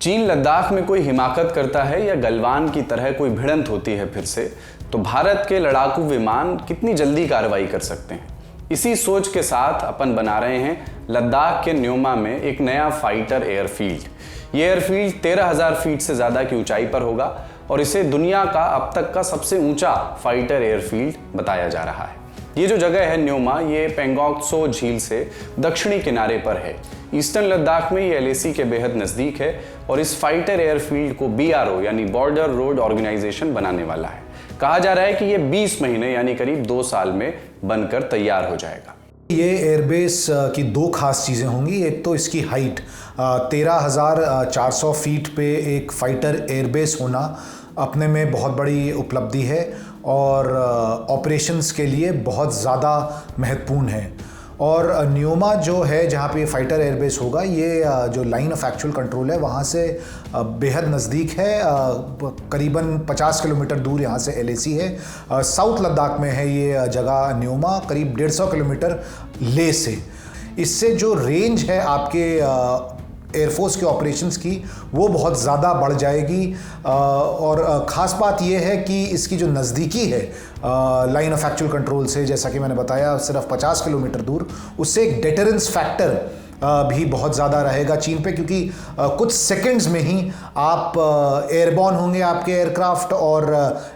चीन लद्दाख में कोई हिमाकत करता है या गलवान की तरह कोई भिड़ंत होती है फिर से, तो भारत के लड़ाकू विमान कितनी जल्दी कार्रवाई कर सकते हैं। इसी सोच के साथ अपन बना रहे हैं लद्दाख के न्योमा में एक नया फाइटर एयरफील्ड। ये एयरफील्ड 13,000 फीट से ज़्यादा की ऊंचाई पर होगा और इसे दुनिया का अब तक का सबसे ऊंचा फाइटर एयरफील्ड बताया जा रहा है। ये जो जगह है न्योमा, ये पेंगोंग त्सो झील से दक्षिणी किनारे पर है। ईस्टर्न लद्दाख में ये LAC के बेहद नज़दीक है और इस फाइटर एयरफील्ड को BRO यानी बॉर्डर रोड ऑर्गेनाइजेशन बनाने वाला है। कहा जा रहा है कि ये 20 महीने यानी करीब 2 साल में बनकर तैयार हो जाएगा। ये एयरबेस की दो खास चीज़ें होंगी। एक तो इसकी हाइट 13,400 फीट पे एक फाइटर एयरबेस होना अपने में बहुत बड़ी उपलब्धि है और ऑपरेशंस के लिए बहुत ज़्यादा महत्वपूर्ण है। और न्योमा जो है जहाँ पे फाइटर एयरबेस होगा, ये जो लाइन ऑफ एक्चुअल कंट्रोल है वहाँ से बेहद नज़दीक है। करीबन 50 किलोमीटर दूर यहाँ से LAC है। साउथ लद्दाख में है ये जगह न्योमा, करीब 150 किलोमीटर लेह से। इससे जो रेंज है आपके एयरफोर्स के ऑपरेशंस की वो बहुत ज़्यादा बढ़ जाएगी। और ख़ास बात यह है कि इसकी जो नज़दीकी है लाइन ऑफ एक्चुअल कंट्रोल से, जैसा कि मैंने बताया सिर्फ 50 किलोमीटर दूर, उससे एक डेटरेंस फैक्टर भी बहुत ज़्यादा रहेगा चीन पे, क्योंकि कुछ सेकंड्स में ही आप एयरबॉर्न होंगे आपके एयरक्राफ्ट और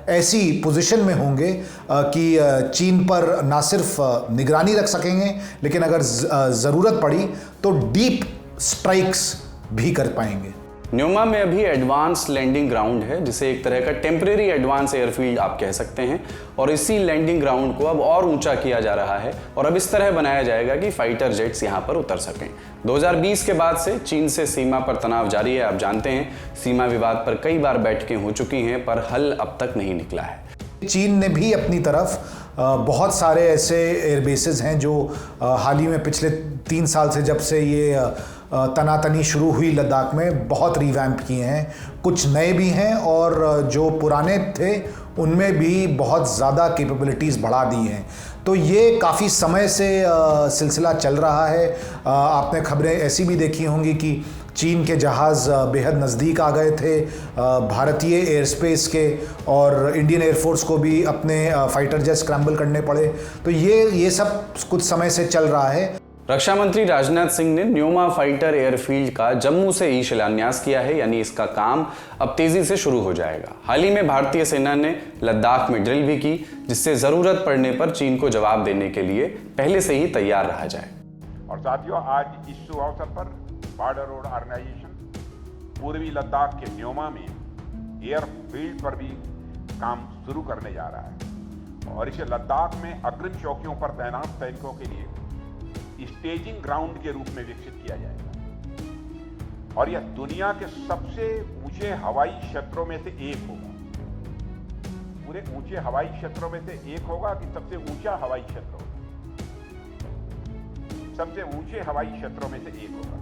ऐसी पोजीशन में होंगे कि चीन पर ना सिर्फ निगरानी रख सकेंगे, लेकिन अगर ज़रूरत पड़ी तो डीप स्ट्राइक्स भी कर पाएंगे। न्योमा में अभी एडवांस लैंडिंग ग्राउंड है, जिसे एक तरह का टेम्परेरी एडवांस एयरफील्ड आप कह सकते हैं, और इसी लैंडिंग ग्राउंड को अब और ऊंचा किया जा रहा है और अब इस तरह बनाया जाएगा कि फाइटर जेट्स यहां पर उतर सकें। 2020 के बाद से चीन से सीमा पर तनाव जारी है। आप जानते हैं सीमा विवाद पर कई बार बैठकें हो चुकी हैं, पर हल अब तक नहीं निकला है। चीन ने भी अपनी तरफ बहुत सारे ऐसे एयरबेसेस हैं जो हाल ही में पिछले 3 साल से, जब से ये तनातनी शुरू हुई लद्दाख में, बहुत रिवैम्प किए हैं। कुछ नए भी हैं और जो पुराने थे उनमें भी बहुत ज़्यादा कैपेबिलिटीज़ बढ़ा दी हैं। तो ये काफ़ी समय से सिलसिला चल रहा है। आपने खबरें ऐसी भी देखी होंगी कि चीन के जहाज़ बेहद नज़दीक आ गए थे भारतीय एयर स्पेस के, और इंडियन एयरफोर्स को भी अपने फाइटर जेट स्क्रैम्बल करने पड़े। तो ये सब कुछ समय से चल रहा है। रक्षा मंत्री राजनाथ सिंह ने न्योमा फाइटर एयरफील्ड का जम्मू से ही शिलान्यास किया है, यानी इसका काम अब तेजी से शुरू हो जाएगा। हाल ही में भारतीय सेना ने लद्दाख में ड्रिल भी की, जिससे जरूरत पड़ने पर चीन को जवाब देने के लिए पहले से ही तैयार रहा जाए। और साथियों, आज इस शुभ अवसर पर बॉर्डर रोड ऑर्गेनाइजेशन पूर्वी लद्दाख के न्योमा में एयरफील्ड पर भी काम शुरू करने जा रहा है और इसे लद्दाख में अग्रिम चौकियों पर तैनात सैनिकों के लिए स्टेजिंग ग्राउंड के रूप में विकसित किया जाएगा और यह दुनिया के सबसे ऊंचे हवाई क्षेत्रों में से एक होगा। पूरे ऊंचे हवाई क्षेत्रों में से एक होगा कि सबसे ऊंचा हवाई क्षेत्र होगा? सबसे ऊंचे हवाई क्षेत्रों में से एक होगा,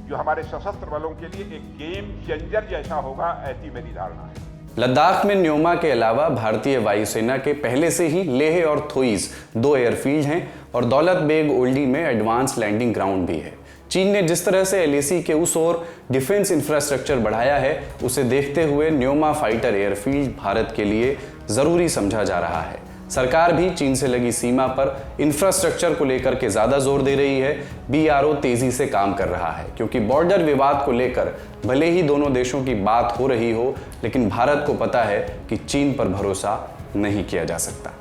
जो हमारे सशस्त्र बलों के लिए एक गेम चेंजर जैसा होगा, ऐसी मेरी धारणा है। लद्दाख में न्योमा के अलावा भारतीय वायुसेना के पहले से ही लेह और थोइस 2 एयरफील्ड हैं और दौलत बेग ओल्डी में एडवांस लैंडिंग ग्राउंड भी है। चीन ने जिस तरह से LAC के उस ओर डिफेंस इंफ्रास्ट्रक्चर बढ़ाया है, उसे देखते हुए न्योमा फाइटर एयरफील्ड भारत के लिए ज़रूरी समझा जा रहा है। सरकार भी चीन से लगी सीमा पर इंफ्रास्ट्रक्चर को लेकर के ज़्यादा जोर दे रही है। BRO तेज़ी से काम कर रहा है, क्योंकि बॉर्डर विवाद को लेकर भले ही दोनों देशों की बात हो रही हो, लेकिन भारत को पता है कि चीन पर भरोसा नहीं किया जा सकता।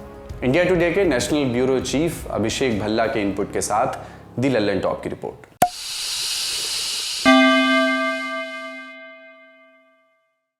इंडिया टुडे के नेशनल ब्यूरो चीफ अभिषेक भल्ला के इनपुट के साथ दी लल्लन टॉप की रिपोर्ट।